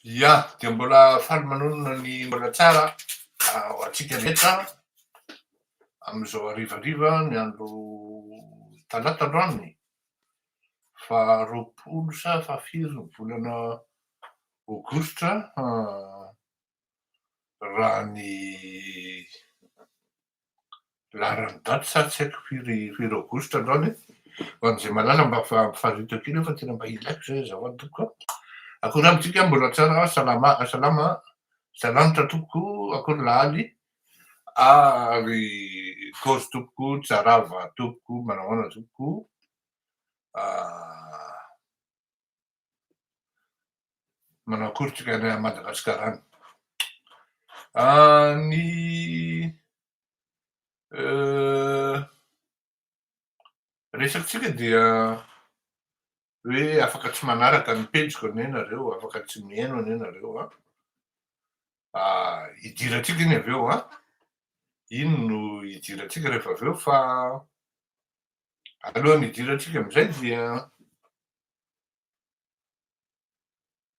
Ia, dia mbola faly manonona ny mbola tsara ho antsika rehetra amin'izao harivariva ny andro talata androany faharoapolo sa fahafiry ny volana aogositra raha ny laharany daty sa tsy haiko firy aogositra androany ho an'izay mahalala mba mifarito kely fa tena mba ilaiko zay azafady tompoko akory amintsika mbola tsara salamatra tompoko akory lahaly ary kaozy tompoko tsarava tompoko manahoana tompoko manao akory tsika any Madagasikara any ny resaksika dia hoe afaka tsy manaraka ny pejiko anie nareo, afaka tsy mihaino anie nareo hidirantsika iny avy eo iny no hidirantsika rehefa avy eo fa alohan'ny hidirantsika am'izay dia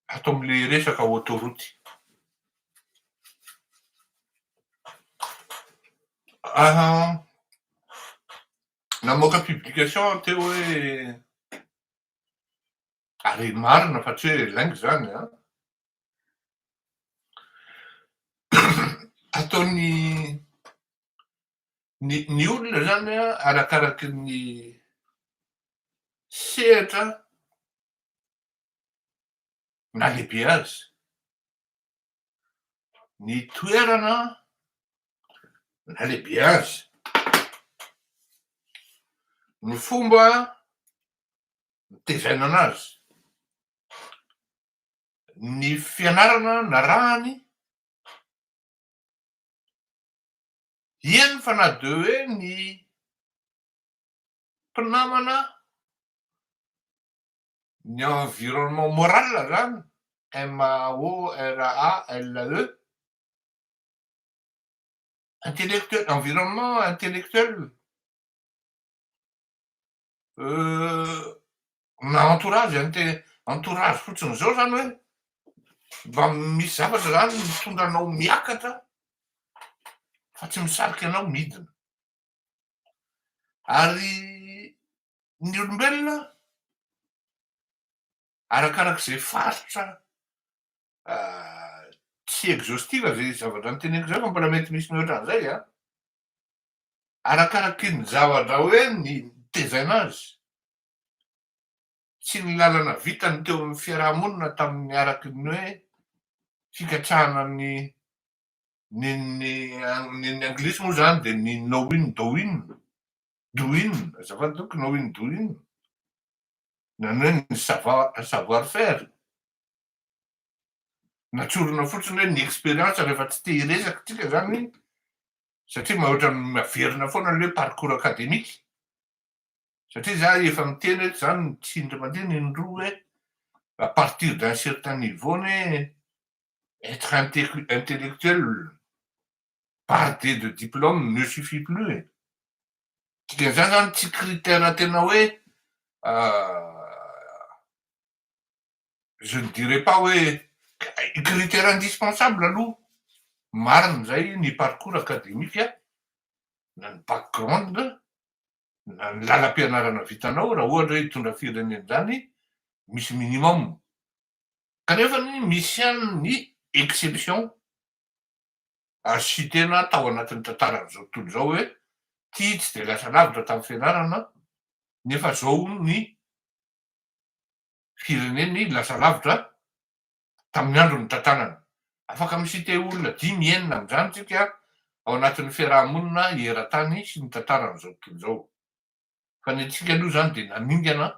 atao am'le resaka autoroute namoaka publication teo hoe ary marina fa tsy hoe laingo zany ataony ny olona zany arakaraky ny sehatra na lehibe azy ny toerana na lehibe azy ny fomba nitezaina anazy ny fianarana na rahany eny fa na de hoe ny mpinamana ny environnement moral zany MAORALE intellectuel, environnement intellectuel na entourage fotsiny zao zany hoe mba misy zavatra zany mitondra anao miakatra fa tsy misarika anao midina ary ny olombelona arakarak'izay faritra tsy exhaustive zay zavatra noteneniko zay fa mbola mety misy mihoatran'izay arakaraky ny zavatra hoe ny tezaina azy sy ny lalana vitany teo amin'ny fiarahamonina tamin'ny araky ny hoe fikatrahana ny anglisy moa zany de ny no win do win azafady tompoko no win do win zany hoe ny savoir faire natsorona fotsiny hoe ny expérience rehefa tsy te hiresaka tsika zany satria mahoatra maverina foana le hoe parcours académique satria za efa miteny eto zany tsy indry mandeha ny indroa hoe à partir d'un certain niveau ne être intellectuel bardé de diplôme ne suffit plus dikan'izany zany tsy critère tena hoe je ne dirais pas hoe critère indispensable aloha marina zay ny parcours académique na ny background na ny lalam-pianarana vitanao raha ohatra hoe hitondra firenena zany misy minimum kanefany misy ihany ny exception sy tena tao anatin'ny tantaran'izao tontolo izao hoe ty tsy de lasa lavitra tamin'ny fianarana nefa zao ny fireneny lasa lavitra tamin'ny andron'ny tantanana afaka misite olona 5-enina am'izany tsika ao anatin'ny fiarahamonina eran-tany sy ny tantaran'izao tontolo izao fa ny antsika aloha zany de naningana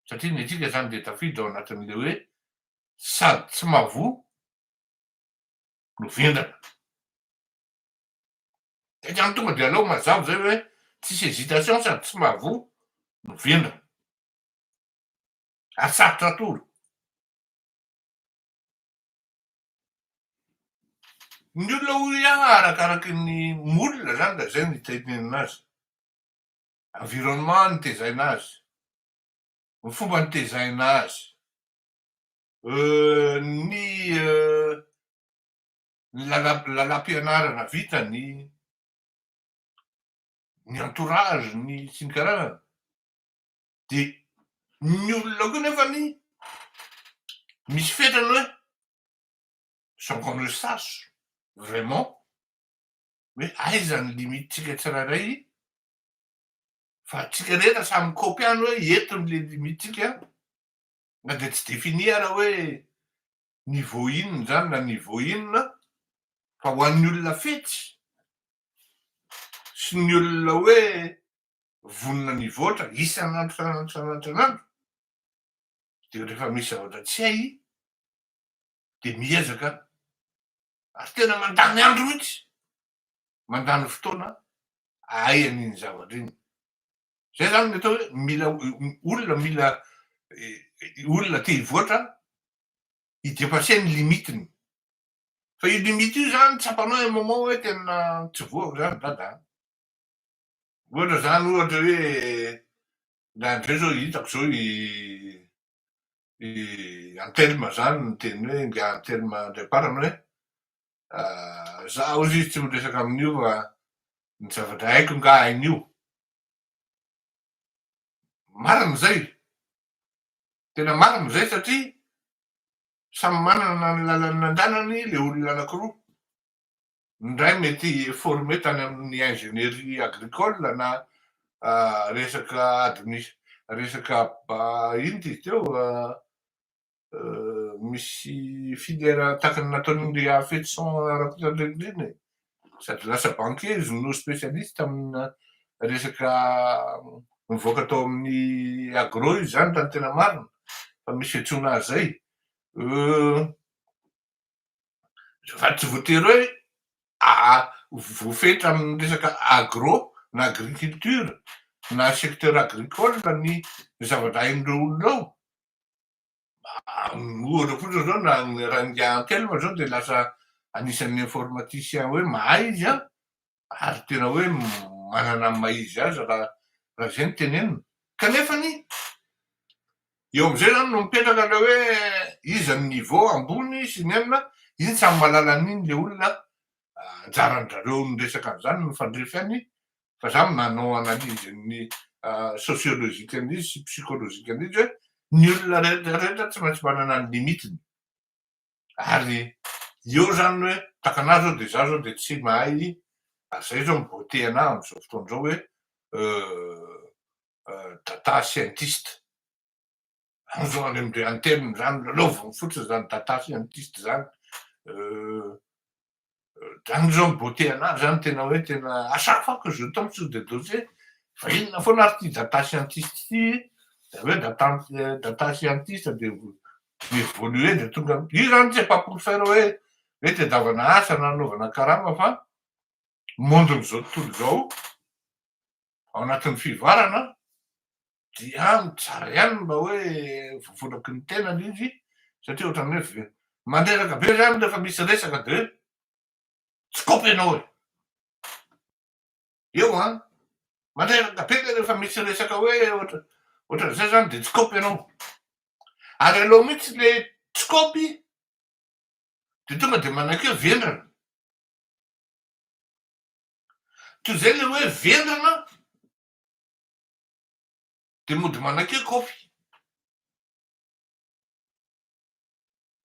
satria ny antsika zany de tafidy ao anatin'le hoe sady tsy mahavoa no vendrana zany tonga de aleo mazava zay hoe tsisy hésitation sady tsy mahavoa no vendrana ary sarotra atoro ny olona ho arakaraky ny molina zany da zay ny tenenina azy environnement nitezaina azy ny fomba nitezaina azy Ny lalam-pianarana vita ny entourage ny sy ny karazany de ny olona koa nefany misy fetrany hoe sans qu'on le sache vraiment hoe aiza ny limitentsika tsirairay fa tsika rehetra samy kaopy-any hoe eto le limitentsika na de tsy défini ara hoe niveau inona zany na niveau inona fa ho an'ny olona fetsy sy ny olona hoe vonona nivoatra isan'andro de rehefa misy zavatra tsy hay de miezaka ary tena mandany andro mihitsy mandany fotoana ahay an'iny zavatra iny zay zany mety hoe olona te hivoatra hidepasser ny limitiny fa io limite io zany tsapanao un moment hoe tena tsy voako zany dada ohatra zany ohatra hoe nandreo zao hitako zao antelma zany ny teny hoe nga antelma andraiparana hoe za ozy izy tsy miresaka amin'io fa ny zavatra haiko nga hain'io marina zay tena marina zay satria samy manana ny lalany nandanany le olona anankiroa ny ray mety forme tany amin'ny ingénierie agricole na resaka ino ty izy teo misy filière takany nataon'le affection ara-pitaindrindriny sady lasa banquier izy no spécialiste amina resaka mivoaka atao amin'ny agro izy zany tany tena marina fa misy fiantsoana azy zay fa tsy voatery hoe voafetra amin'ny resaka agro na agriculture na secteur agricole ny zavatra hain'ireo olona ao ohatra fotsiny zao na raha nga antelma zao de lasa anisan'ny informaticien hoe mahay izy a ary tena hoe manana ny maha izy azy raha zay no tenenina kanefany eo am'izay zany no mipetraka le hoe iza ny niveau ambony sy ny enina iny samy mahalala an'iny le olona anjaran'zareo ny resaka an'izany ny fandrefiany fa zany manao analyse ny sociologique an'izy sy psychologique an'izy hoe ny olona rehetrarehetra tsy maintsy manana ny limitiny ary eo zany hoe takanahy zao de za zao de tsy mahay zay zao mibote anahy am'izao fotoana zao hoe data scientiste zao any am're antelma zany lalaoviny fotsiny zany data scientiste zany zany zao mibote anahy zany tena hoe tena à chaque fois que je tombe sur des dossiers fa inona foana ary ty data scientiste ty da hoe data scientiste de évoluer de tonga io zany tsy pas pour faire hoe tediavana asa na anaovana karama fa mondon'izao tontolo zao ao anatin'ny fivoarana dia tsara ihany mba hoe voavolaky ny tenany izy satria ohatrany hoe mandreraka be zany rehefa misy resaka de tsy kaopy ianao e eo a mandreraka be le rehefa misy resaka hoe ohatran'izay zany de tsy kaopy ianao ary aleo mihitsy le tsy kaopy de tonga de manakeo vendrana toy zay le hoe vendrana de mody manakeo kaopy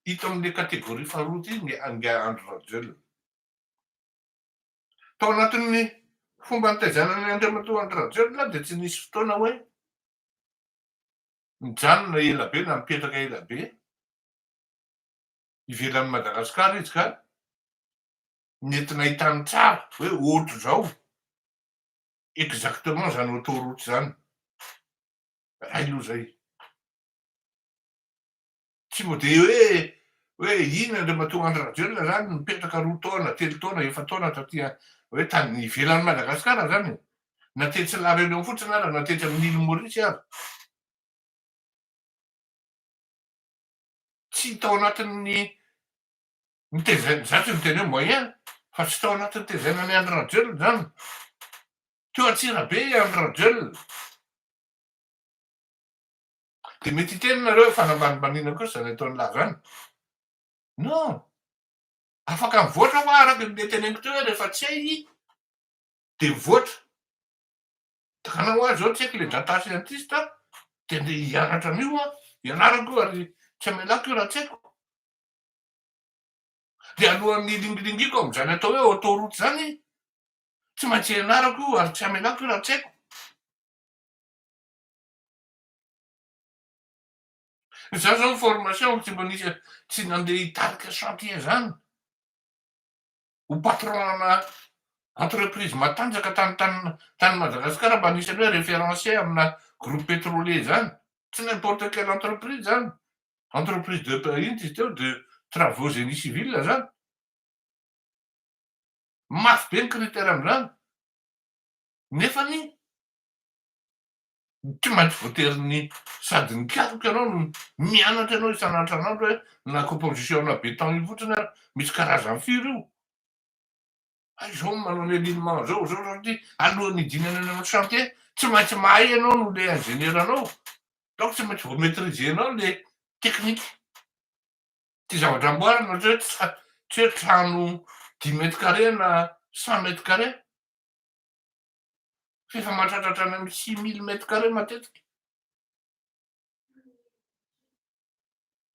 hita am'le kategoria faharoa ty nga andro rajoelona tao anatin'ny fomba nitaizanany andriamatoa andro rajoelona de tsy nisy fotoana hoe mijanona elabe na mipetraka elabe ivelan'ny Madagasikara izy ka nentina hitany tsara hoe ohatry zao exactement zany autoroute zany ray aloha zay tsy mbo de hoe iny andriamatoa andro rajoelona zany mipetraka 2 taona 3 taona 4 taona taty hoe tany ivelan'ny Madagasikara zany natetry la réunion fotsiny ara natetry amin'ny île Maurice ara tsy tao anatin'ny nitezany za tsy miteny hoe moyen fa tsy tao anatin'ny tezainany andro rajoelona zany teo Antsirabe andro rajoelona De mety iteninareo fanambanimbanina koa zany ataony lavany. Non, afaka mivoatra fa araka le teneniko teo hoe rehefa tsy hay i de mivoatra. Takana ho azy zao tsy haiko le data scientiste de andeha hianatra an'io ianarako ary tsy hamelako io raha tsy haiko. De alohan'ny lingilingiko am'zany atao hoe autoroute zany tsy maintsy ianarako io ary tsy hamelako io raha tsy haiko. Za zao formation tsy mba nisy tsy nandeha hitarika chantier zany ho patron-na entreprise matanjaka tany Madagasikara mba anisany hoe référencier amina groupe pétrolier zany, tsy n'importe quelle entreprise zany, entreprise de ino izy teo de travaux génie civil zany. Mafy be ny critère am'zany nefany tsy maintsy voatery sady nikatoka ianao no mianatra ianao isan'andro hoe na composition na béton io fotsiny ary misy karazany firy io. Zao manao ny alignement zao satria alohan'ny hidinana any amin'ny chantier tsy maintsy mahay ianao no le ingénieur anao, donc tsy maintsy vo maîtriser anao le technique. Ty zavatra amboarina ohatra hoe tsy hoe trano 10 mètres carré na 100 mètres carré fefa mahatratratra any amin'ny 6000 mètres carré matetiky.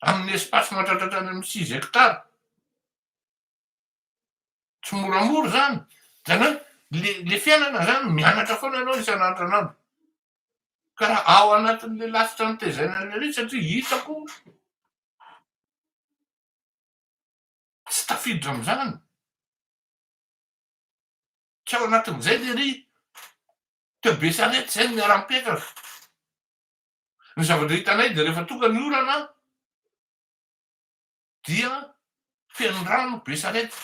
Amin'ny espace mahatratratra any amin'ny 6 hectares. Tsy moramora zany. Zany hoe le fiainana zany mianatra foana ianao isan'andro. Ka raha ao anatin'le lasitra nitaizana an'le satria hitako tsy tafiditra am'zany. Tsy ao anatin'izay le ry teo Besarety zay miara-mipetraka. Ny zavatra hitanay de rehefa tonga ny orana dia feno rano Besarety.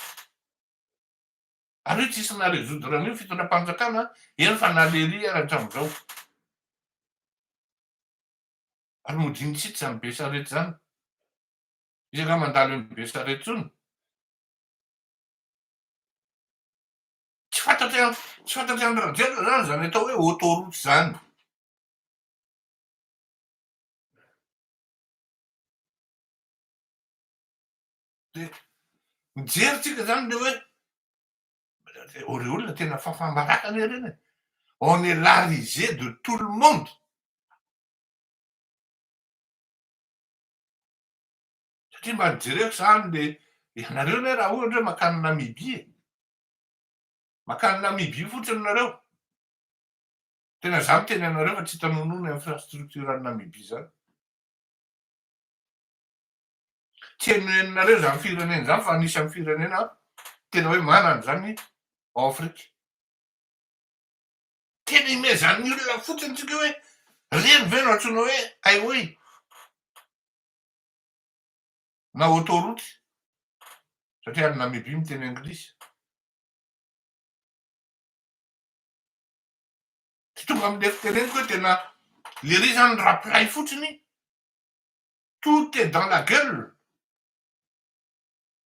Ary io tsisy naharésoudre an'io fitondram-panjakana eny fa nalery ary hatramin'izao. Ary modiny tsitsy zany Besarety zany. Izy angamba mandalo eny Besarety tsony. Tsy fantatry any radiaka zany zany atao hoe autoroute zany. De mijery tsika zany le hoe ry olona tena fafambarakany reny e. On est la risée de tout le monde. Satria mba nijereko zany le ianareo ne raha ohatra hoe makany Namibia e. Makany Namibia fotsiny nareo. Tena za miteny anareo fa tsy hitanonono infrastructure any Namibia zany. Tsy henohenonareo zany firenena zany fa anisan'ny firenena tena hoe manana zany ao Afrika. Tena imezan'ny olona fotsiny tsika hoe reny ve no antsoina hoe highway na autoroute satria any Namibia miteny anglisy. Tsy tonga am'le fiteneniko hoe tena le ry zany rappelay fotsiny tout est dans la gueule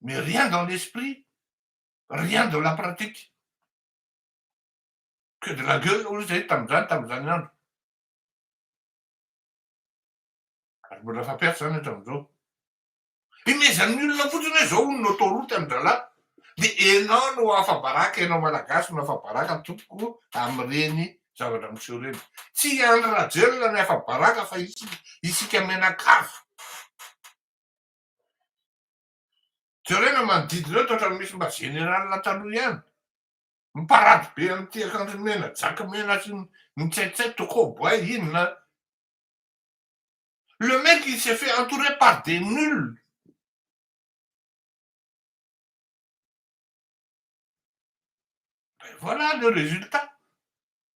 mais rien dans l'esprit, rien dans la pratique. Que de la gueule hozy zay tam'zany andro. Ary mbola fampiasa zany hatramin'izao. Imezan'ny olona fotsiny hoe zao hono ny autoroute am'dralà de ianao no afabaraka, ianao malagasy no afabaraka tompoko am'reny zavatra miseho reny. Tsy Andry Rajoelina ny afabaraka fa isika menakavy. Jerena manodidina eo toatra misy mba général taloha ihany. Miparady be am'ty akanjo mena, jakamena sy ny tsaitsay tokoboay inona. Le mec il s'est fait entourer par des nuls. Ben voilà le résultat.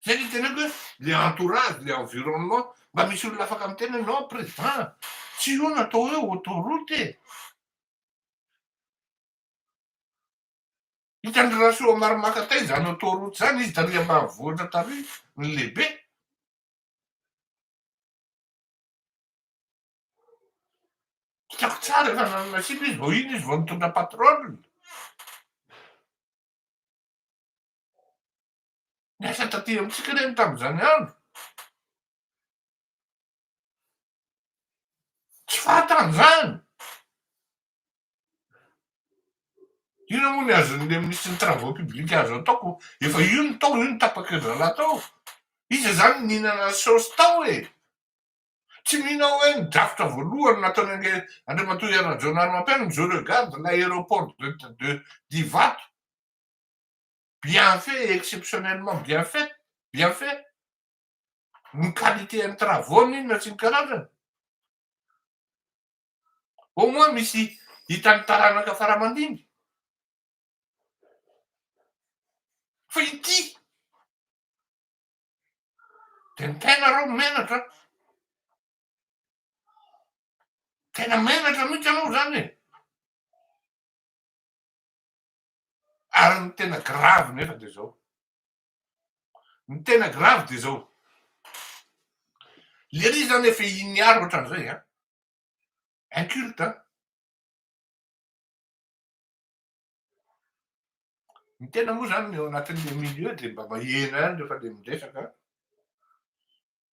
Zay ny tenako hoe le entourage, le environnement mba misy olona afaka miteny hoe non président tsy io natao hoe autoroute e. Hitany Rasoa Marimakatay zany autoroute zany izy taria ambanivohitra tary ny lehibe. Hitako tsara efa nanana sipa izy vao iny izy vao nitondra patrol. Niasa taty amitsika reny tam'zany andro. tsy fahatanjany. Ino moa ny azon'le ministre ny travaux publics azo ataoko efa io ny tao io ny tapaka-drala tao. Izy zany nihinana saosy tao e. Tsy mihina hoe ny drafitra voalohany nataony Andriamatoa Rajaonarima je regarde l'aéroport de Vato. Bien fait, exceptionnellement bien fait, bien fait. Ny qualité ny travaux n'inona tsy ny karazana. Au moins misy hitan'ny taranaka faramandimby. Fa ity de ny tena rao menatra. Tena menatra mihitsy anao zany e. Ary ny tena grave nefa de zao. Ny tena grave de zao. Le ry zany efa iniaro ohatran'izay a. Inculte a. Ny tena moa zany eo anatin'le milieu de mba mahena ihany rehefa le miresaka.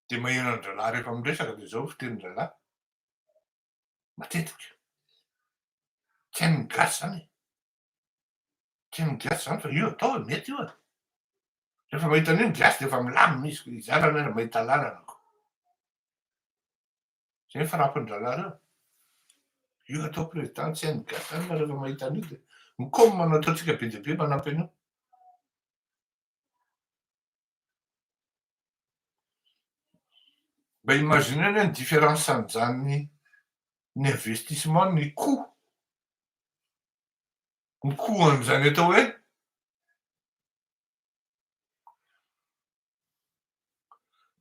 De mahena ny drala rehefa miresaka de zao fitenin-drala. Matetika. Tsy hainy gasy zany e. Tsy hainy gasy zany fa io atao e mety io e. Rehefa mahita an'iny gasy de efa milamina izy izarany ary mahita lalana. Zay farapin-drala reo. Io atao président tsy hainy gasy zany rehefa mahita an'io de mikomy manao ataontsika be dia be manampy an'io. Mba imaginena ny différence an'izany ny investissement ny coût. Ny coût an'izany atao hoe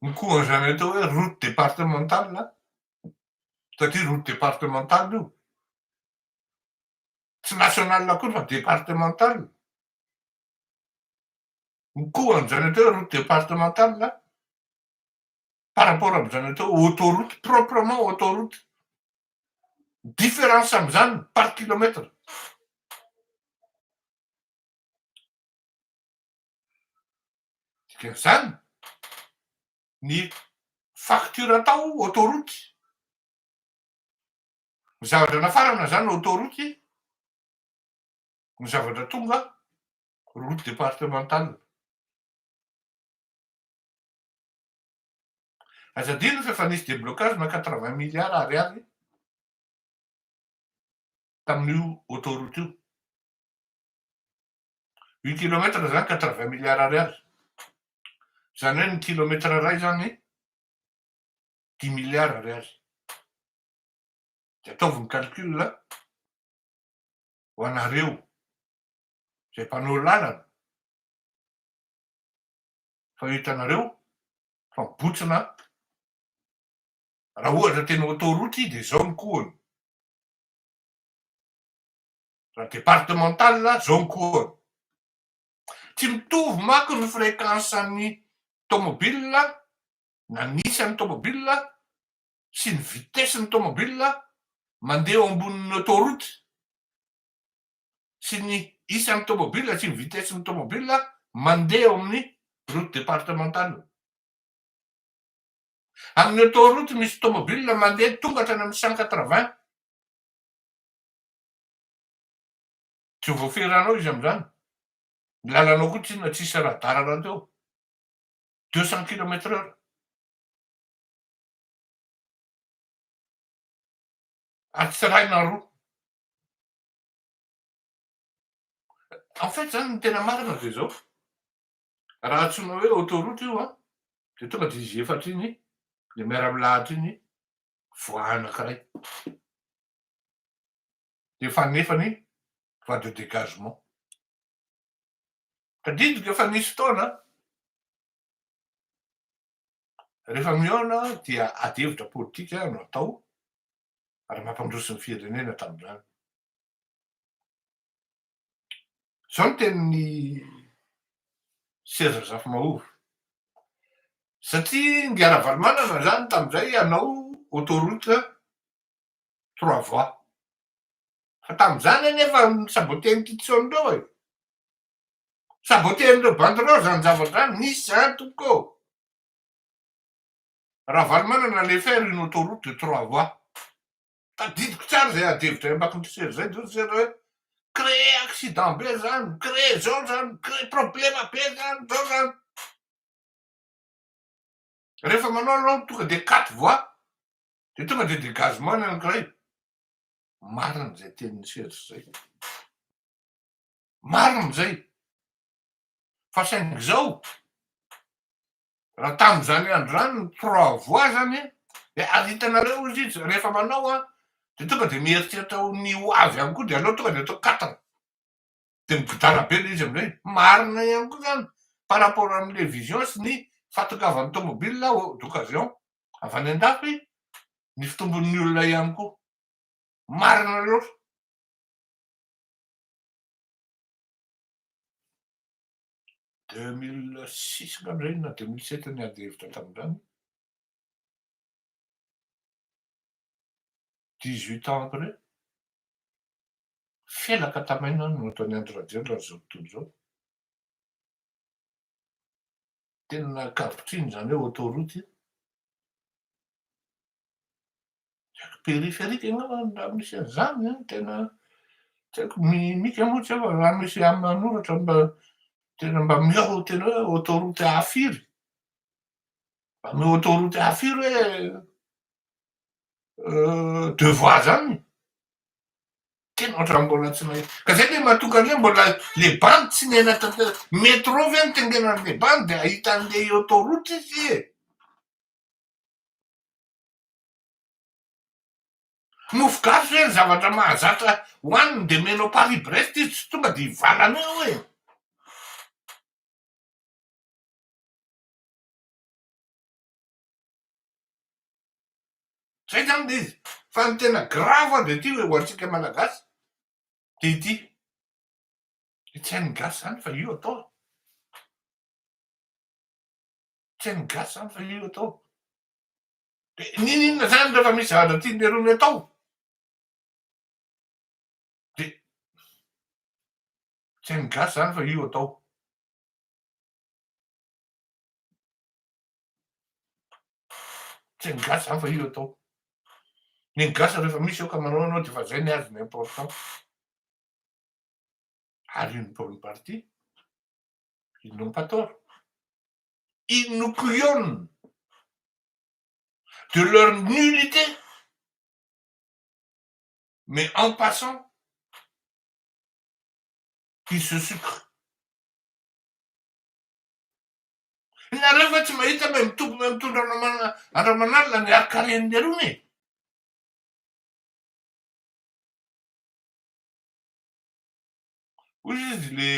ny coût an'izany atao hoe route départementale satria route départementale io. Tsy national akory fa départementale. Ny coût an'izany atao hoe route départementale par rapport amin'izany atao autoroute proprement autoroute. Différence amin'izany par kilomètre. Dikan'izany ny facture atao autoroute. Ny zavatra nafarana zany autoroute. Ny zavatra tonga route départementale. Aza adino fa efa nisy déblocage na 80 milliards ariary tamin'io autoroute io. 8 kilomètre zany 80 milliards ariary. Zany hoe ny kilomètre ray zany 10 milliards ariary. De ataovy ny calcul ho anareo zay mpanao lalana. Fa hitanareo fa mibotsina raha ohatra tena autoroute de zao ny coûtny. Raha départemental zao ny coûtny. Tsy mitovy manko ny fréquence an'ny tomobile na nisan'ny tomobile sy ny vitesse ny tomobile mandeha eo ambonin'ny autoroute sy ny isan'ny tomobile sy ny vitesse ny tomobile mandeha eo amin'ny route départementale. Amin'ny autoroute misy tomobile mandeha tonga hatrany amin'ny 180. Tsy voaferanao izy amin'izany. Ny lalanao koa tsinona tsisy radara raha teo. 200 km/h. Ary tsy raina roa. En fait zany ny tena marina de zao. Raha antsoina hoe autoroute io de tonga de izy efatra iny le miara-milahatra iny voie anankiray. De fanefany voie de dégagement. Tadidiko efa nisy fotoana rehefa mihaona dia ady hevitra politika no atao ary mampandroso ny firenena tamin'izany. Zao ny tenin'ny Serge Rafimahovy. Satria Ngiaravalimanana zany tamin'izay hanao autoroute 3 voies. Fa tamin'izany anefa saboten'ity Tsonireo e. Saboten'ireo banderole zany zavatra zany nisy zany toko. Ravalimanana allait faire une autoroute de 3 voies. Tadidiko tsara zay adevitra ambakiny zay do zany hoe crée accident be zany, crée zao zany, crée problema be zany, zao zany. Rehefa manao aloha tonga de 4 voix de tonga de dégagement ny anankiray. Marina zay tenin'ny Serge zay. Marina zay. Fa saingy zao raha tamin'izany andro zany 3 voix zany de aritanareo izy rehefa manao a de tonga de mieritreritra ho ny ho avy ihany koa de aleo tonga de atao 4 de migidana be le izy amizay. Marina ihany koa zany par rapport am'le vision sy ny fatongavany tomobile d'occasion avy any an-dafy ny fitombon'ny olona ihany koa. Marina loatra. 2006 ngamba zay na 2007 niady hevitra tamin'izany. 18 ans après. Felaka tamaina no ataony andro radiana raha zao tontolo zao. Tena ankavitriny zany hoe autoroute. Périphérique angamba misy an'izany tena tsy haiko mimika moa tsy haiko raha misy amanoratra mba tena mba miao tena hoe autoroute à firy. Mba mio autoroute à firy hoe 2 voies zany. Tena ohatran'ny mbola tsy mahita. Ka zay le mahatonga an'le mbola le bande tsy nihena métro ve nitengenan'le bande de ahita an'le autoroute izy e. Mofogasy hoe ny zavatra mahazatra hoaniny de menao Paris Brest izy tsy tonga de hivalana eo e. Zay zany le izy. Fa ny tena grave de ty hoe ho antsika malagasy de ity. Tsy hainy gasy zany fa io atao. Tsy hainy gasy zany fa io atao. De ninona zany rehefa misy zavatra tian'lerony atao de tsy hainy gasy zany fa io atao. Tsy hainy gasy zany fa io atao. Ny gasy rehefa misy eo ka manao anao de fa zay ny azony important. Ary une bonne partie ils n'ont pas tort. Ils nous couillonnent de leur nullité. Mais en passant, ils se sucrent. Nareo tsy mahita me mitondra Andriamanalina ny arikaren'ny arony e. Hoy izy le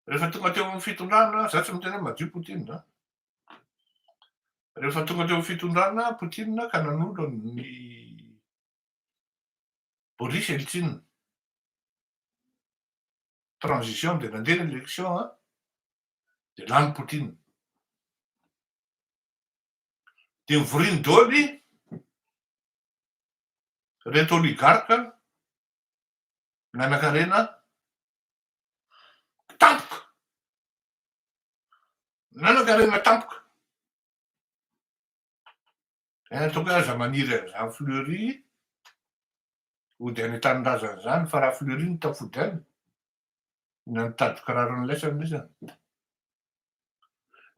rehefa tonga teo amin'ny fitondrana za tsy miteny hoe madio Poutine. Rehefa tonga teo amin'ny fitondrana Poutine ka nanolo ny Boris Eltsine. Transition de nandeha ny élection de lany Poutine. De mivoriny dôly reto oligarque nanankarena tampoka. Nanankarena tampoka. Ataoko hoe aza maniry an'izany Fleury ody any an-tanindrazana zany fa raha Fleury no tafody any na nitady kiraro ny laisany lesany.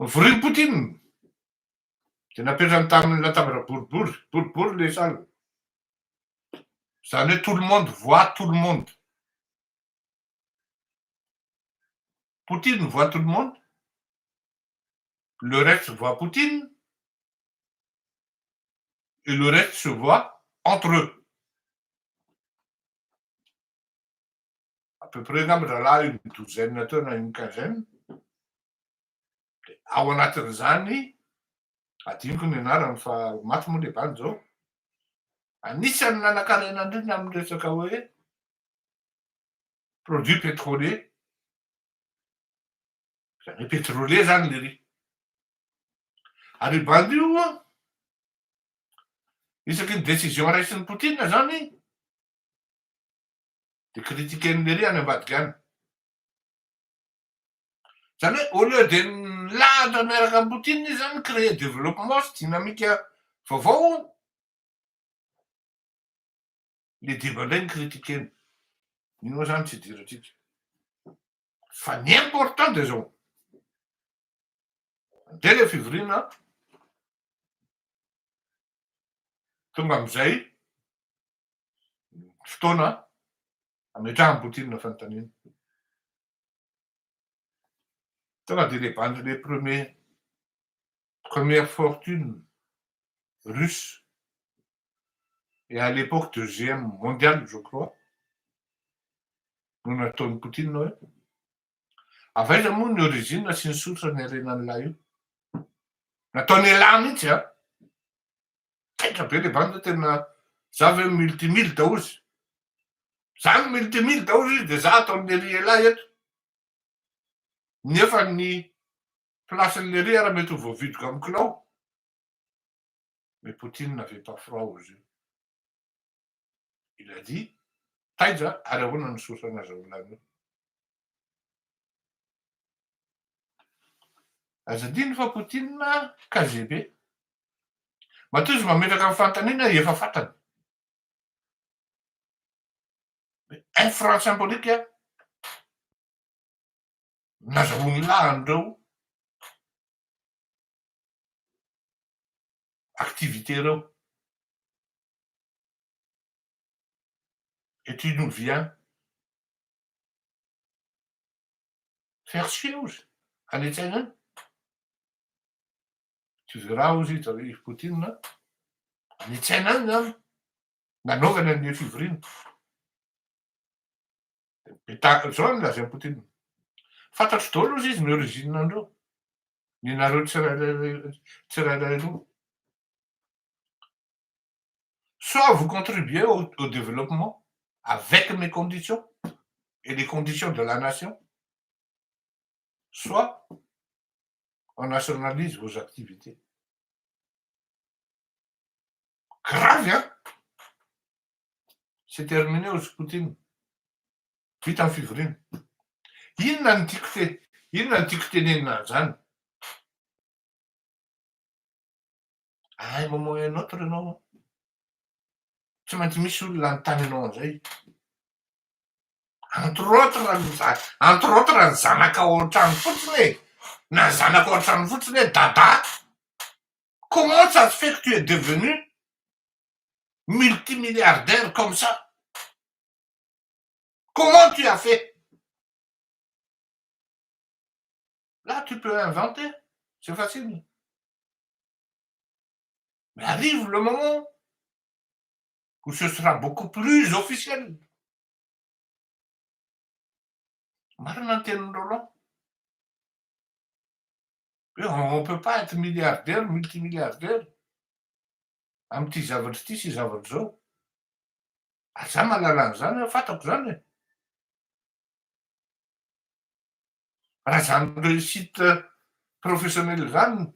Mivoriny Poutine de napetrany tamin'ny latabatra boribory le salle. Zany hoe tout le monde voit tout le monde. Poutine voit tout le monde. Le reste voit Poutine. Et le reste se voit entre eux. À peu près angamba là une douzaine teo na une quinzaine. Ao anatin'izany adiniko ny anarany fa maty moa le bany zao. Anisany nanankarena indrindra amin'ny resaka hoe produit pétrolier. Zany pétrolier zany le ry. Ary bandy io isaky ny décision raisin'ny Poutine zany de critiquen'le ry any ambadika any. Zany hoe au lieu de milahatra miaraka amin'ny Poutine izy zany créer développement sy dynamique Vaovao le dibandray ny kritikeny. Ino moa zany tsy idiratsika. Fa ny important de zao. Andeha le fivoriana, tonga am'izay fotoana ametrahany Poutine fanontaniana. Tonga de les bandes, les premières fortunes russes, et à l'époque deuxième mondiale, je crois, no nataon'ny Poutine hoe avaiza moa ny origine sy ny sotra ny arenan'lahy io. Nataony alà mihitsy a. Taitra be le bande tena za ve multimille daozy. Zany multimille daozy izy de za ataon'ny ry alà eto. Nefa ny placen'le ry raha mety ho voavidiky amy kilao. Mais Poutine n'avait pas froid aux yeux. Il a dit taitra ary ahoana ny sotra anazy. Azadiny fa Poutine KGB. Matoa izy mametraka amin'ny fanontaniana efa fantany. Influence symbolique nazahoany lahandreo activité reo. Et tu nous viens faire chier ozy anetsaina. Tu verras ozy Yves Poutine anetsaina any zany nanaovany an'le fivoriana. Zao ny lazainy Poutine. Fantatro daholo ozy izy ny origine andreo. Ny nareo tsirairay roa. Soit vous contribuez au développement avec mes conditions et les conditions de la nation, soit on nationalise vos activités. Grave, hein? C'est terminé aux Poutine. Vita amin'ny fivoriana. Inona ny tiako tenenina zany? À un moment et un autre ianao tsy maintsy misy olona anontanianao an'izay. Entre autres ny zanaka ao an-trano fotsiny e. Na ny zanaka ao an-trano fotsiny hoe dada, comment ça se fait que tu es devenu multimilliardaire comme ça? Comment tu as fait? Là, tu peux inventer. C'est facile. Mais arrive le moment où ce sera beaucoup plus officiel. Marina ny tenin-dreo là. On ne peut pas être milliardaire, multimilliardaire amin'ity zavatra ity sy zavatra zao. Za mahalala an'izany, fantako zany e. Raha zany réussite professionnelle zany,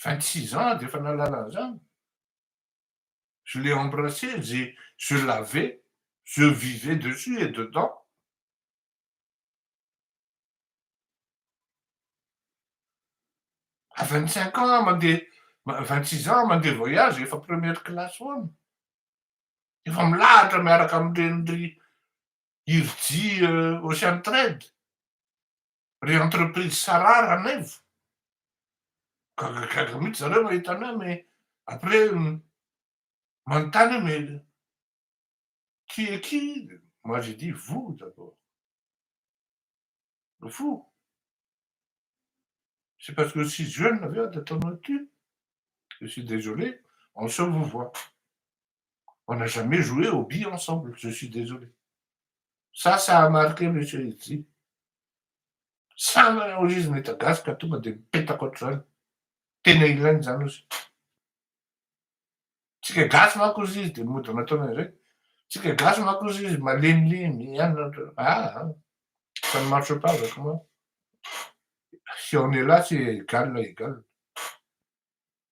26 ans de efa nahalala an'izany. Je l'ai embrassé, je l'avais, je vivais dessus et dedans. À 25 ans, 26 ans, mandeha voyage, efa première classe foana. Efa milahatra miaraka amin'ireny IRG Ocean Trade. Ry entreprise sarara anaivo. Gaga mihitsy zareo mahita anahy, mais après manontany mais qui est qui? Moi j'ai dit vous d'abord. Vous. C'est parce que si jeune avait d'attendre dessus. Je suis désolé, on se vous voit. On n'a jamais joué aux billes ensemble, je suis désolé. Ça a marqué monsieur ici. Sama hozy izy midagazika tonga de mipetaka ohatr'izany. Tena ilainy zany ozy. Tsika gasy manko ozy izy de mody nataony an'izay. Tsika gasy manko ozy izy malemilemy. Ça ne marche pas avec moi. Si on est là, c'est égal à égal.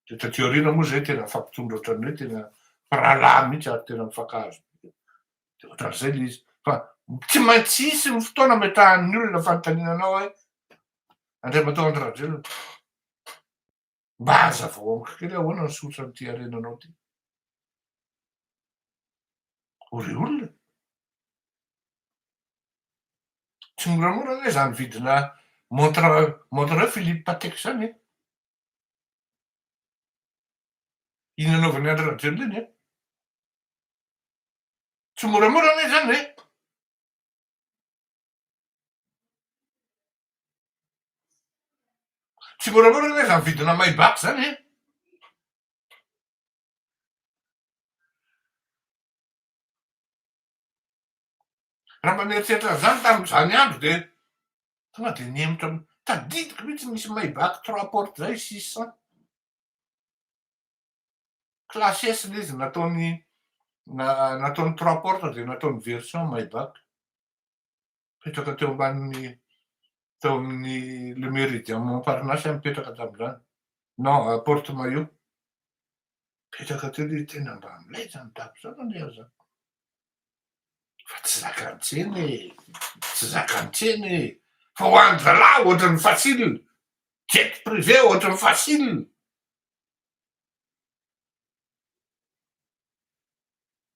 De taty aoriana moa zay tena fampitondra ohatran'ny hoe tena rahalahy mihitsy ary tena mifankahazo. De ohatran'izay le izy. Fa tsy maintsy hisy ny fotoana ametrahan'ny olona fanontaniana anao hoe Andriamatoa Andry Rajoelina. Mba hazavao amiko kely ahoana ny sotra am'ty harenanao ty? Hory olona? Tsy moramora anie zany vidina montre Philippe Patek zany e? Iny anaovan'ny Andry Rajoelina iny e? Tsy moramora anie zany e? Tsy moramora anie zany vidina Maybach zany e? Raha mba mieritreritra an'zany tam'zany andro de tonga de niemotra tadidiko mihitsy misy Maybach 3 portes zay 600. Classe S lay izy nataony 3 portes de nataony version Maybach. Mipetraka teo ambanin'ny teo amin'ny le Méridien Montparnasse aho mipetraka tam'zany. Non, Porte Maillot. Mipetraka teo le tena mba milaiza midabo zany anie zany. Fa tsy zakantsena e, tsy zakantsena e. Fa ho an'ny zalahy ohatran'ny facile. Jet privé ohatran'ny facile.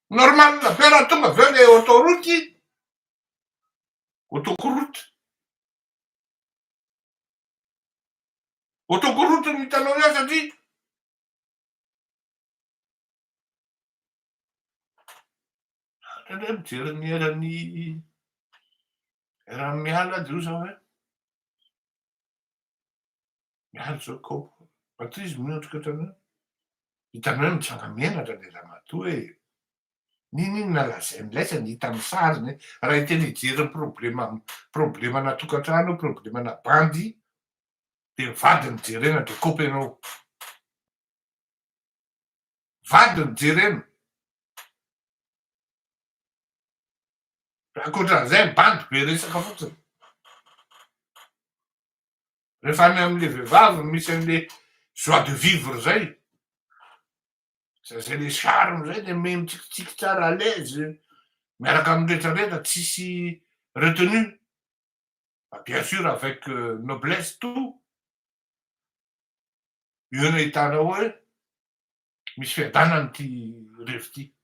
Normal be raha tonga aveo le autoroute. Autoroute. Autoroute no hitanao eo satria tandray mijery ny eran'ny miala io zao hoe miala zao kaopy Patrice miondrika ohatran'io. Hitanao hoe mitsanga menatra le ramatoa e. N'inona nalazainy laisany hita amin'ny sariny raha hiteny hijery problemana tokantrano, problemana bandy de vadiny jerena de kaopy anao. Vadiny jerena. Ankoatran'izay bandy be resaka fotsiny. Rehefa any am'le vehivavy misy an'le joie de vivre zay. Zay le charme zay le miha mitsikitsiky tsara à l'aise miaraka am'rehetrarehetra tsisy retenue. Bien sûr avec noblesse tout. Io no ahitanao hoe misy fiadanany ty revi ty.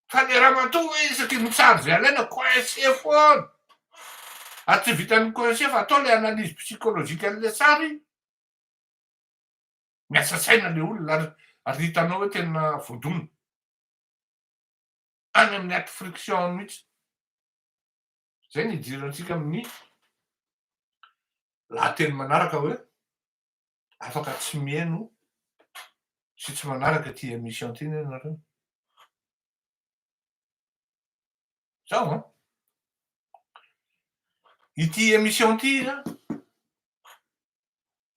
Fa le ramatoa isaky ny mitsary zay alaina coincé foana. Ary tsy vitan'ny coincé fa atao le analyse psychologique an'le sary. Miasa saina le olona ary hitanao hoe tena voadona. Any amin'ny acte friction mihitsy. Zay ny idirantsika amin'ny lahateny manaraka hoe afaka tsy mihaino sy tsy manaraka ty émission ty ianareo. Zao an. Ity émission ty a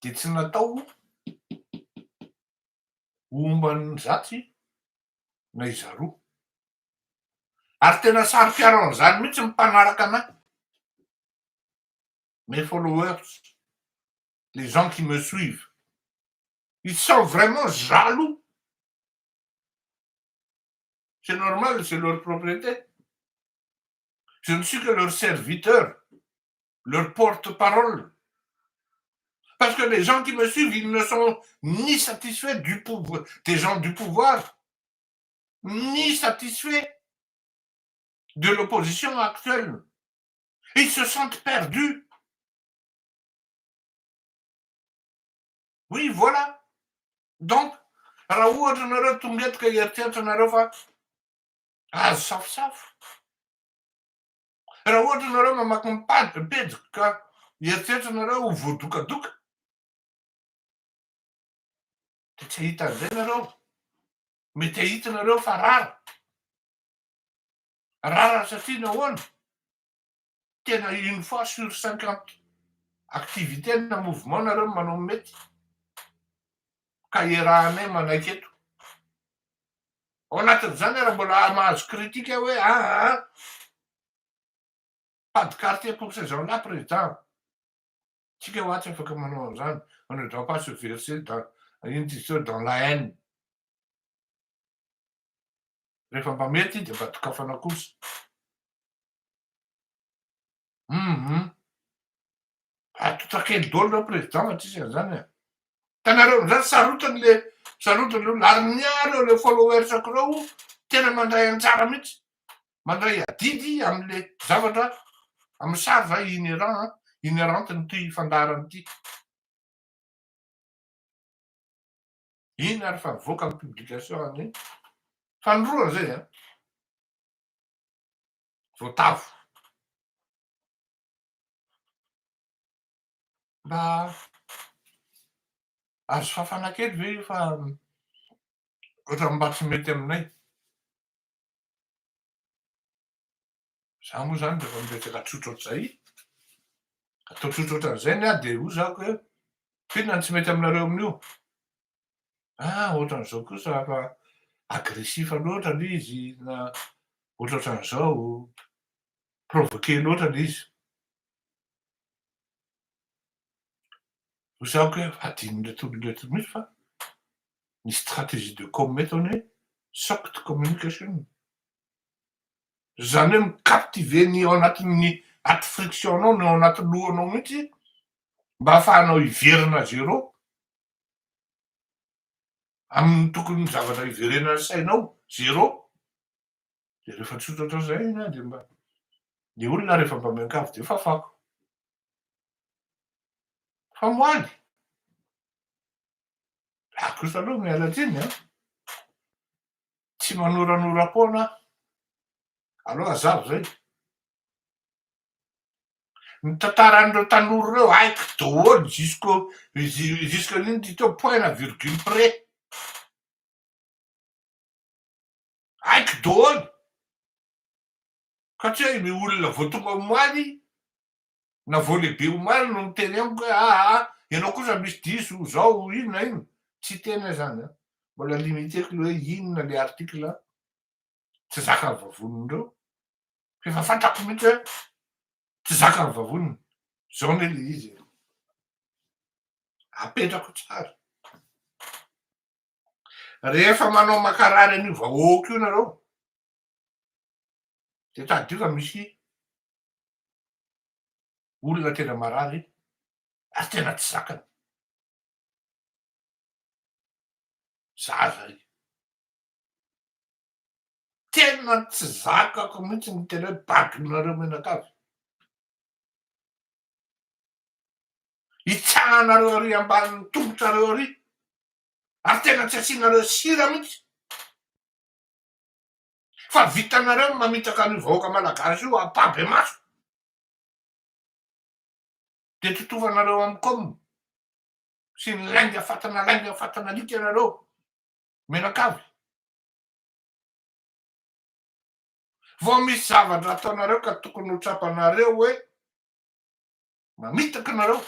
de tsy natao homban'ny zatsy na izaroa. Ary tena saro-piaron'izany mihitsy ny mpanaraka anahy. Mes followers, les gens qui me suivent, ils sont vraiment jaloux. C'est normal, c'est leur propriété. Je ne suis que leur serviteur, leur porte-parole. Parce que les gens qui me suivent, ils ne sont ni satisfaits du pouvoir, des gens du pouvoir, ni satisfaits de l'opposition actuelle. Ils se sentent perdus. Oui, voilà. Donc, raha ohatra nareo tongetika hieritseritra nareo fa azo safosafo. Raha ohatra nareo mamaky mipedika ka hieritseritra nareo ho voadokadoka. De tsy hahita an'izay nareo. Mety hahita nareo fa rara. Rara satria nahoana? Tena 1 fois sur 50 activité na mouvement nareo manao mety. Ka iarahanay manaiky eto. Ao anatin'izany raha mbola mahazo kritika hoe pas de quartier pour ces gens-là, président. Tsika ho atsy afaka manao an'izany. On ne doit pas se verser dans la haine. Rehefa mba mety de mba tokafana kosa. Atotra kely daholo reo président tsisy an'izany e. Tanareo amizany sarotany le larimiareo le followersako reo tena mandray anjara mihitsy, mandray adidy am'le zavatra amy sary za inhérente ty fandarany ty. Iny ary fa mivoaka amy publication any fanoroa zay a voatavo mba azo fafana kely ve fa ohatra mba tsy mety aminay. Za moa zany rehefa miresaka tsotrotrazay atao tsotrotran' zay ny a de ho zako hoe fiona ny tsy mety aminareo amin'io. Ohatran'izao kosa fa agressifa loatra le izy na ohatrohatran'izao provoqué loatra le izy. Ho zako hoe adinon'reto olon'reto mihitsy fa ny stratégie de com mety hoe socle de communication. Zany hoe micaptive ny ao anatin'ny aty frictionnao ny ao anaty lohanao mihitsy mba ahafahanao hiverina zero amin'ny tokony zavatra hiverenany sainao zero. De rehefa tsotratra zay iny a de mba ny olona rehefa mba miankavy de fafako fa moaly kosa aloha miala tsiny a tsy manoranora-poana aloha azavo zay ny tantaran'ireo tanora reo haiko daholo jusque nino ty teo point na virgule près haiko daholo ka tsy hoe ny olona voatonga moaly na voalehibe omaly no miteny amiko hoe ianao kosa misy diso zao ino na ino tsy tena zany a mbola limiteko le hoe inona le article tsy zaka ny vavonindreo fefa fantako mihitsy hoe tsy zaka ny vavoniny zao ne le izy apetrako tsara. Rehefa manao makarary an'io vahoaka io nareo de tadio fa misy olona tena marary ary tena tsy zakany za zay tena tsy zakako mihitsy ny tena hoe badinareo menakavy hitsahanareo ary ambanin'ny tongotrareo ary ary tena tsy asianareo sira mihitsy fa vitanareo mamitaka ny vahoaka malagasy io ampabe maso de totovanareo amy com sy ny lainga fatana alika anareo menakavy vao misy zavatra ataonareo ka tokony ho trapanareo hoe mamitaka anareo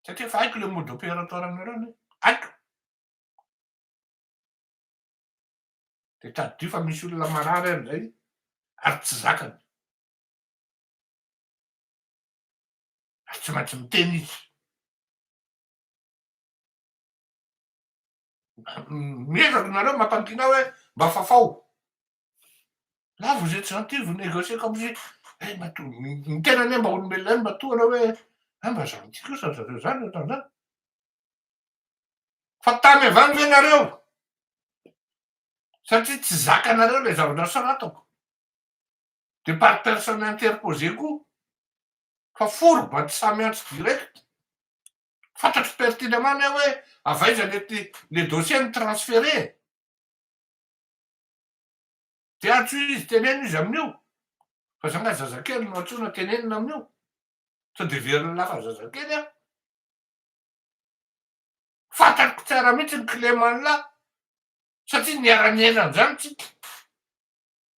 satria fa haiko le mode opératoire aminareo ne haiko de tadio fa misy olona marary am'zay ary tsy zakany ary tsy maintsy miteny izy miezako nareo mampandina hoe mba fafao là vous êtes gentil vous négociez comme si ny tenany hoe mba olombelona any mba toana hoe mba gentil kosa zareo zany ohatran'zany fa tamy avany ve nareo satria tsy zakanareo le zavatra soratako de par personne interposé koa fa fourbe tsy samy antso direct fantatro pertinemment ne hoe avaiza le dossier ny transféré de antso izy tenena izy amin'io fa zanga zazakely no antsona tenenina amin'io sao de veriny lafa zazakely a fantatiko tsara mihitsy ny clémanla satria niara-ny ainany zany tsika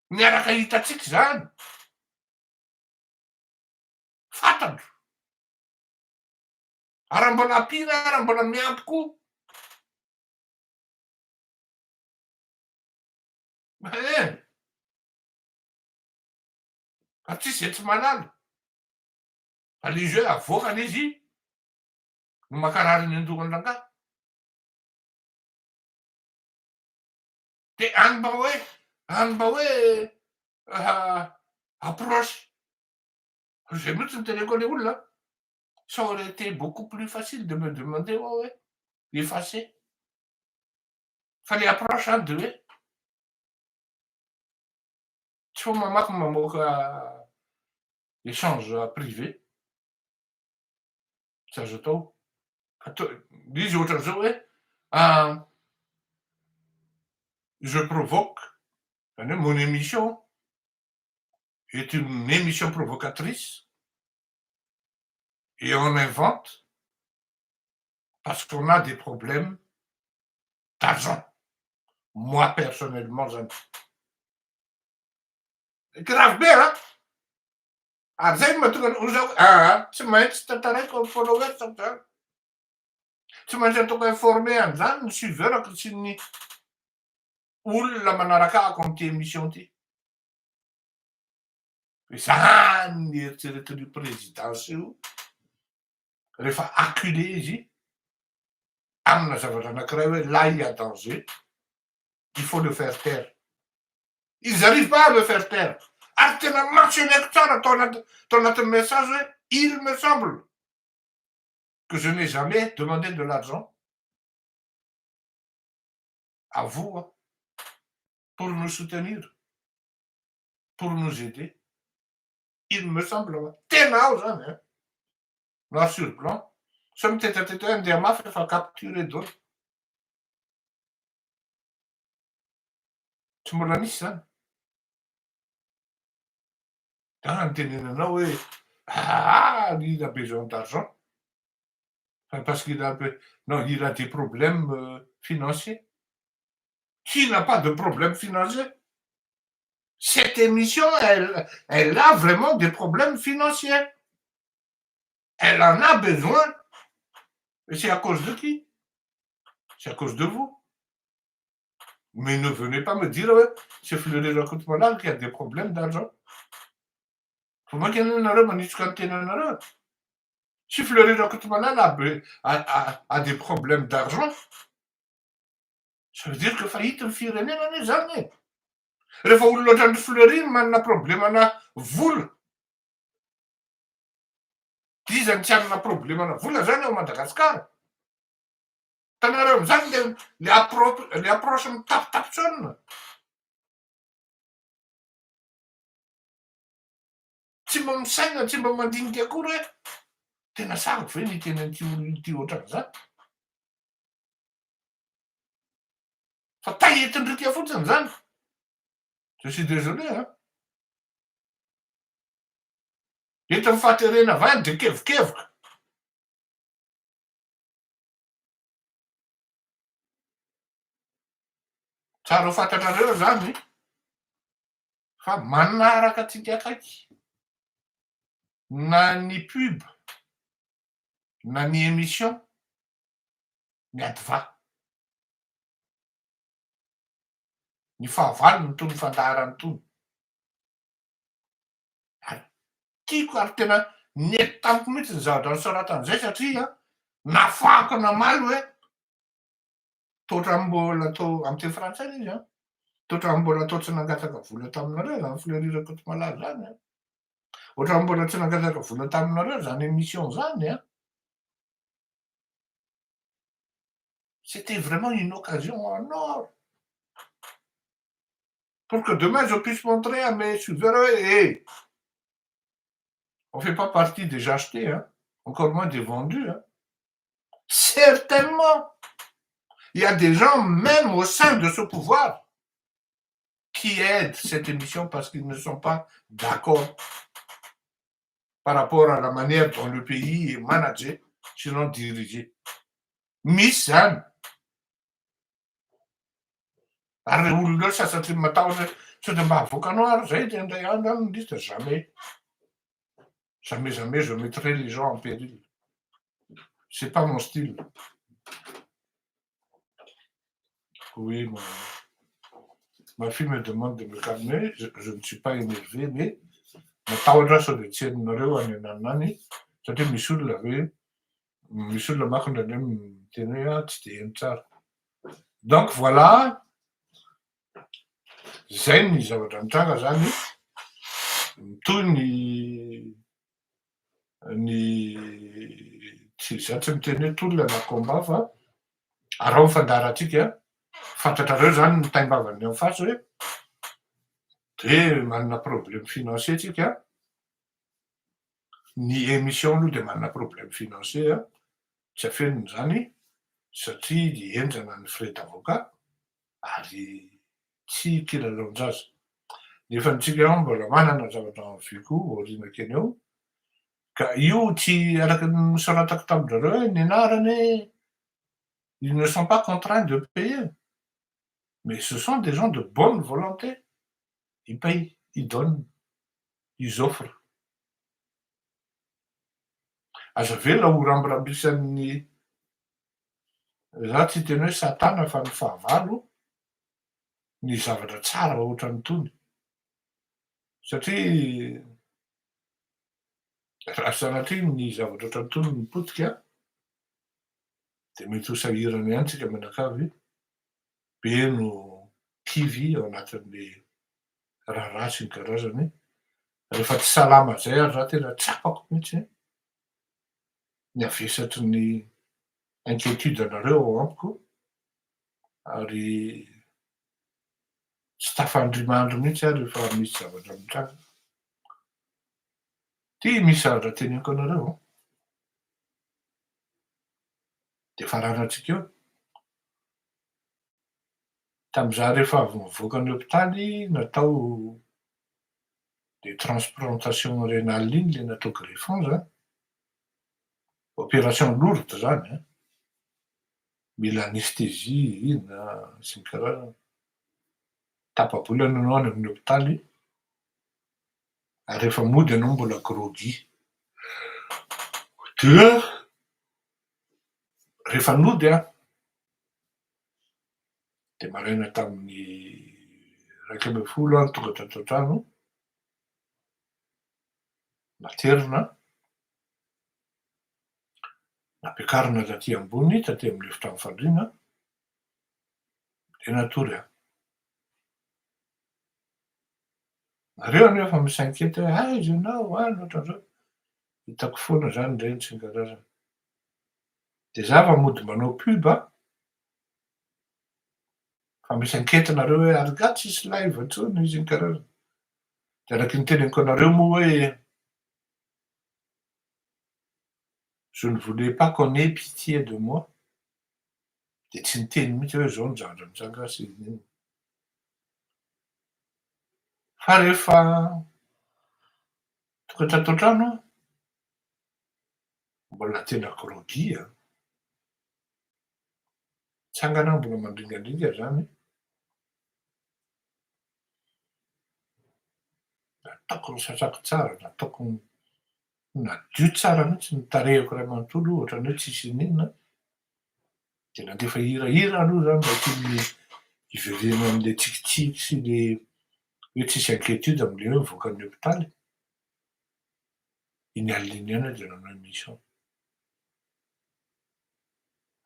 niaraka hitatsika zany fantatro ara mbola ampina ara mbola miampy koa fa tsisy e tsy manala fa le izy hoe avoakany izy no makarary ny andohany de any mba hoe approche zay mihitsy ny teneko le olona Ça aurait été beaucoup plus facile de me demander, ouais, effacer. Fallait approcher un d'eux. Tu vois, maman, échange privé. Ça, je trouve. Dis autre chose, je provoque. Mon émission est une émission provocatrice et on invente parce qu'on a des problèmes d'argent. Moi, personnellement, j'en ai. Grave bien, hein? زي ما تقول تسمى تترك فولوور تسمى تبقى informé عن suiveur كتسني ولا manaraka comme émission ty. Izany eritreretin'io présidence io rehefa acculé izy amina zavatra anankiray hoe là il y a danger, il faut le faire taire. Ils n'arrivent pas à le faire taire. Ary tena mentionné tsara tao anatin'ny message hoe il me semble que je n'ai jamais demandé de l'argent à vous hein, pour nous soutenir, pour nous aider. Il me semble. Tena zany hein. Noir sur blanc. Sa mitetrateta hoe andeha mafy rehefa capturé daholo. Tsy mbola nisy zany. Tenenanao hoe il a besoin d'argent. Parce qu'il a, non, il a des problèmes financiers. Qui n'a pas de problème financier? Cette émission, elle a vraiment des problèmes financiers. Elle en a besoin. Et c'est à cause de qui? C'est à cause de vous. Mais ne venez pas me dire, c'est Fleury Rakotmalala qui a des problèmes d'argent. Pour moi, si Fleury Rakotmalala a des problèmes d'argent, ça veut dire que faillite ny firenena zany. Rehefa olona ohatran'ny Fleury manana problemana vola. Dizany tsy hanana problemana vola zany ao Madagasikara. Tanareo amin'izany le approche mitapitapitsonina. Tsy mba misaina, tsy mba mandinika akory hoe tena sariko ve ny tenan'ity olona ity ohatran'izany. Fa tahetindrika fotsiny zany. Je suis désolé hein. Eto amin'ny fahaterena vany de kevokevoka. Tsara ho fantatrareo zany fa manaraka atsika akaiky. Na ny pub, na ny émission, miady va. Ny fahavalony tony fandaharany tony. Tiako ary tena nety tamiko mihitsy ny zavatra nisoratan'izay satria nafahako namaly hoe totra mbola atao amin'ny teny frantsay izy totra mbola atao tsy nangataka vola taminareo zany Fleury Rakotmalala zany ohatran'ny mbola tsy nangataka vola taminareo zany émission zany c'était vraiment une occasion en or pour que demain je puisse montrer à mes suiveurs hey, on fait pas partie des achetés hein, encore moins des vendus hein. Certainement il y a des gens même au sein de ce pouvoir qui aident cette émission parce qu'ils ne sont pas d'accord par rapport à la manière dont le pays est managé, sinon dirigé. Misy zany. Ary olona sasatry matahotra sao de mba avoakanao ary zay de indray andro any disent jamais. Jamais, jamais je mettrai les gens en péril. C'est pas mon style. Oui, ma fille me demande de me calmer. Je ne suis pas énervé, mais matahotra sao de tsy hainareo any ananany satria misy olona hoe misy olona manko indraindray miteny hoe tsy de hainy tsara. Donc voilà. Zay ny zavatra mitranga zany toy ny Za tsy miteny hoe tolona na combat fa arao fandaharantsika fantatrareo zany ny taim-bavan'ny amin'ny fasy hoe de manana problème financier tsika, ny émission aloha de manana problème financier tsy afenony zany satria enjana ny frais d'avocat ary tsy kilalaon-jaza. Nefa antsika mbola manana zavatra viko aoriana kely eo ka io tsy araky nosoratako tamin'jareo hoe nianarany hoe ils ne sont pas contraints de payer, mais ce sont des gens de bonne volonté, ils payent, ils donnent, ils offrent. Aza vela ho rambirambisan'ny za tsy teny hoe satana fa ny fahavalo ny zavatra tsara ohatran'ny tony satria raha sanatria ny zavatra ohatran'ny tony mipotika de mety ho sahirana ihany tsika menakavy be no kivy ao anatin'le raharaha sy ny karazany rehefa tsy salama zay ary za tena tsapako mihitsy ny avesatry ny inquiétude anareo ao amiko ary tsy tafandry-mandry mihitsy aho rehefa misy zavatra mitranga. Ty misy zavatra teneniko anareo de faranantsika eo tam'za rehefa avy nivoaka ny hôpitaly natao de transplantation rénale iny le natao greffon zany, opération lourde zany mila anesthésie ina sy ny karazany. Tapa-bolana anao any amin'ny hôpitaly ary rehefa mody anao mbola groggy. De rehefa nody de maraina tamin'ny 12 aho tonga tato an-trano, naterina, nampiakarina taty ambony taty amin'ny efitrano fandriana de natory aho. Nareo anefa misainkiety hoe aiza ianao any ohatran'izao, hitako foana zany reny sy ny karazany. De za fa mody manao pub fa misankety nareo hoe ary nga tsisy live intsony sy ny karazany. De araky ny teneniko anareo moa hoe je ne voulais pas qu'on ait pitié de moi de tsy niteny mihitsy hoe zao ny zavatra mitranga sy inona. Fa rehefa tonga tato an-trano mbola tena groggy tsangana mbola mandringandringa zany nataoko ny sasako tsara, nataoko nadio tsara mihitsy ny tarehiko ray manontolo ohatrany hoe tsisy ninona de nandefa hirahira aloha zany mba tiany hiverena am'le tsikitsiky sy le hoe tsisy inquiétude am'le hoe mivoaka ny hôpitaly. Iny alina iny ihany aho de nanao émission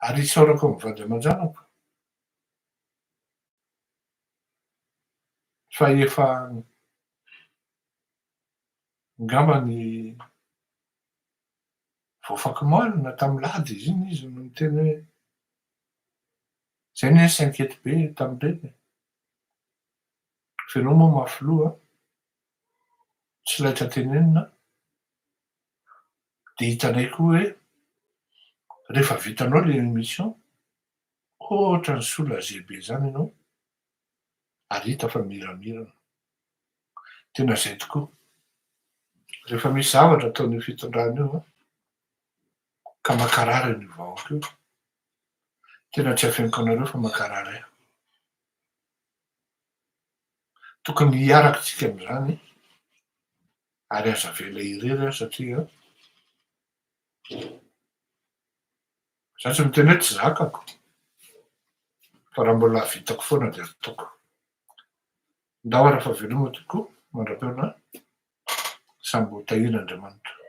ary isaorako mivady aman-janako fa efa ngambany voafaky moalina tam'lady izy iny izy no miteny hoe zay ne sy inquiety be tam'ireny fa ianao moa mafy loha tsy laitra tenenina de hitanay koa hoe rehefa vitanao le émission ohatrany soulagé be zany ianao ary hita fa miramirana. Tena zay tokoa. Rehefa misy zavatra ataon'io fitondrana io ka mankarary an'io vahoaka io, tena tsy afenoko anareo fa mankarary ahy. Tokony hiaraky tsika am'zany ary aza avela irery satria za tsy miteny hoe tsy zakako fa raha mbola vitako foana de ataoko. Ndao raha fa veloma tokoa mandra-piona samby ho tahirin'Andriamanitra.